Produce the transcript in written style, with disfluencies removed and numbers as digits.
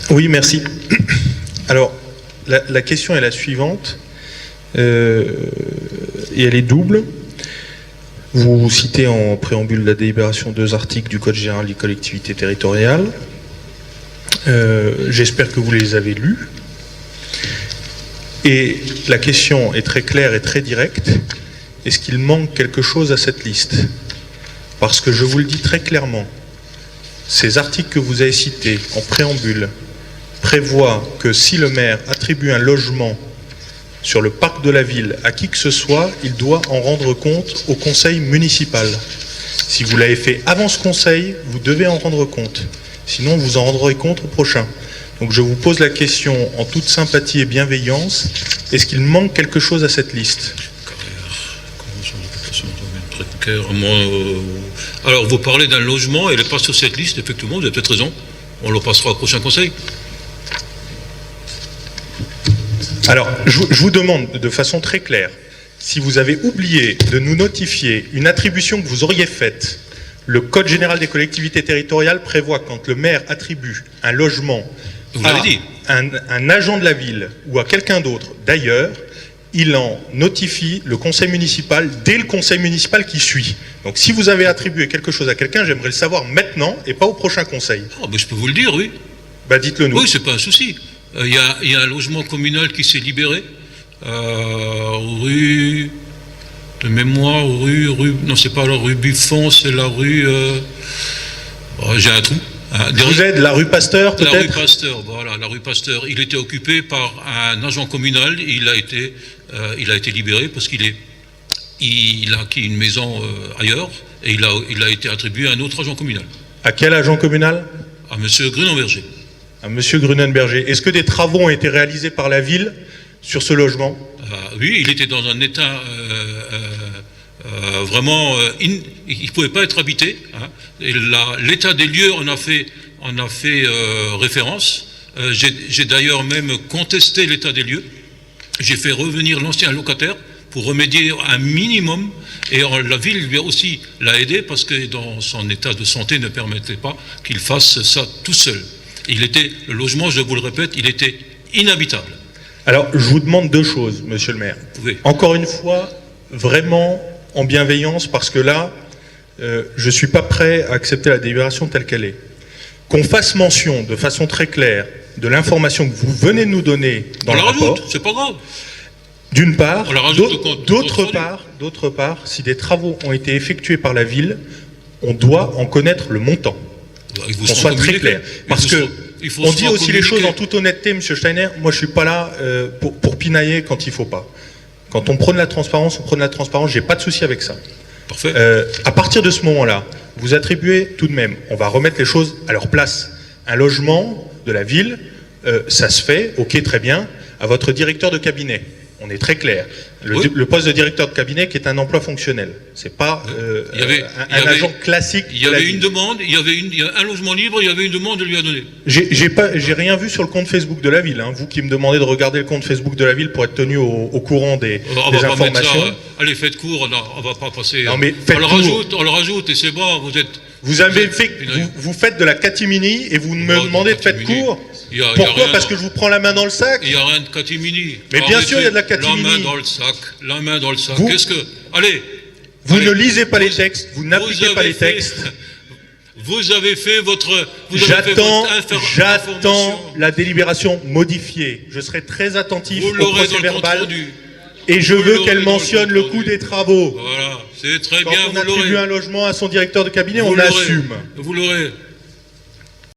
Oui, merci. Alors, la question est la suivante, et elle est double. Vous citez en préambule de la délibération 2 articles du Code général des collectivités territoriales. J'espère que vous les avez lus. Et la question est très claire et très directe. Est-ce qu'il manque quelque chose à cette liste? Parce que je vous le dis très clairement, ces articles que vous avez cités en préambule prévoient que si le maire attribue un logement sur le parc de la ville à qui que ce soit, il doit en rendre compte au conseil municipal. Si vous l'avez fait avant ce conseil, vous devez en rendre compte. Sinon, vous en rendrez compte au prochain. Donc je vous pose la question en toute sympathie et bienveillance, est-ce qu'il manque quelque chose à cette liste? Alors vous parlez d'un logement, elle n'est pas sur cette liste, effectivement, vous avez peut-être raison. On le passera au prochain conseil. Alors, je vous demande de façon très claire, si vous avez oublié de nous notifier une attribution que vous auriez faite, le Code général des collectivités territoriales prévoit que quand le maire attribue un logement à un agent de la ville ou à quelqu'un d'autre d'ailleurs, il en notifie le conseil municipal dès le conseil municipal qui suit. Donc si vous avez attribué quelque chose à quelqu'un, j'aimerais le savoir maintenant et pas au prochain conseil. Ah, ben, je peux vous le dire, oui. Bah dites-le nous. Oui, c'est pas un souci. Il y a un logement communal qui s'est libéré, rue de mémoire, non, c'est pas la rue Buffon, c'est la rue, j'ai un trou. Vous êtes la rue Pasteur, peut-être? La rue Pasteur, voilà, la rue Pasteur. Il était occupé par un agent communal, il a été libéré parce qu'il a acquis une maison ailleurs, et il a été attribué à un autre agent communal. À quel agent communal? À M. Grunenberger. À M. Grunenberger. Est-ce que des travaux ont été réalisés par la ville sur ce logement? Oui, il était dans un état vraiment... il ne pouvait pas être habité. Hein. L'état des lieux en a fait référence. J'ai d'ailleurs même contesté l'état des lieux. J'ai fait revenir l'ancien locataire pour remédier un minimum. Et la ville lui a aussi l'a aidé parce que dans son état de santé ne permettait pas qu'il fasse ça tout seul. Le logement, je vous le répète, il était inhabitable. Alors, je vous demande 2 choses, monsieur le maire. Oui. Encore une fois, vraiment en bienveillance, parce que là, je ne suis pas prêt à accepter la délibération telle qu'elle est. Qu'on fasse mention de façon très claire de l'information que vous venez de nous donner dans le rapport. C'est pas grave. D'une part, d'autre part, si des travaux ont été effectués par la ville, on doit en connaître le montant. On soit très clair. Parce que on dit aussi les choses en toute honnêteté, M. Steiner. Moi, je ne suis pas là pour pinailler quand il ne faut pas. Quand on prône la transparence, on prône la transparence. Je n'ai pas de souci avec ça. Parfait. À partir de ce moment-là, vous attribuez tout de même, on va remettre les choses à leur place. Un logement de la ville, ça se fait, ok, très bien, à votre directeur de cabinet. On est très clair. Le poste de directeur de cabinet qui est un emploi fonctionnel. C'est pas un agent classique. Il y avait une demande, il y avait un logement libre, il y avait une demande, de lui a donné. J'ai rien vu sur le compte Facebook de la ville. Hein. Vous qui me demandez de regarder le compte Facebook de la ville pour être tenu au courant des informations. Allez, faites court, non, on va pas passer. Non, mais on le rajoute et c'est bon, vous faites de la catimini et vous me demandez de faire court. Pourquoi? Parce que je vous prends la main dans le sac? Il n'y a rien de catimini. Mais bien sûr, il y a de la catimini. La main dans le sac. Qu'est-ce que... Allez. Vous ne lisez pas les textes, vous n'appliquez pas les textes. Vous avez fait votre... J'attends la délibération modifiée. Je serai très attentif au procès-verbal. Et je veux qu'elle mentionne le coût des travaux. Voilà, c'est très bien, vous l'aurez. Quand on attribue un logement à son directeur de cabinet, on l'assume. Vous l'aurez.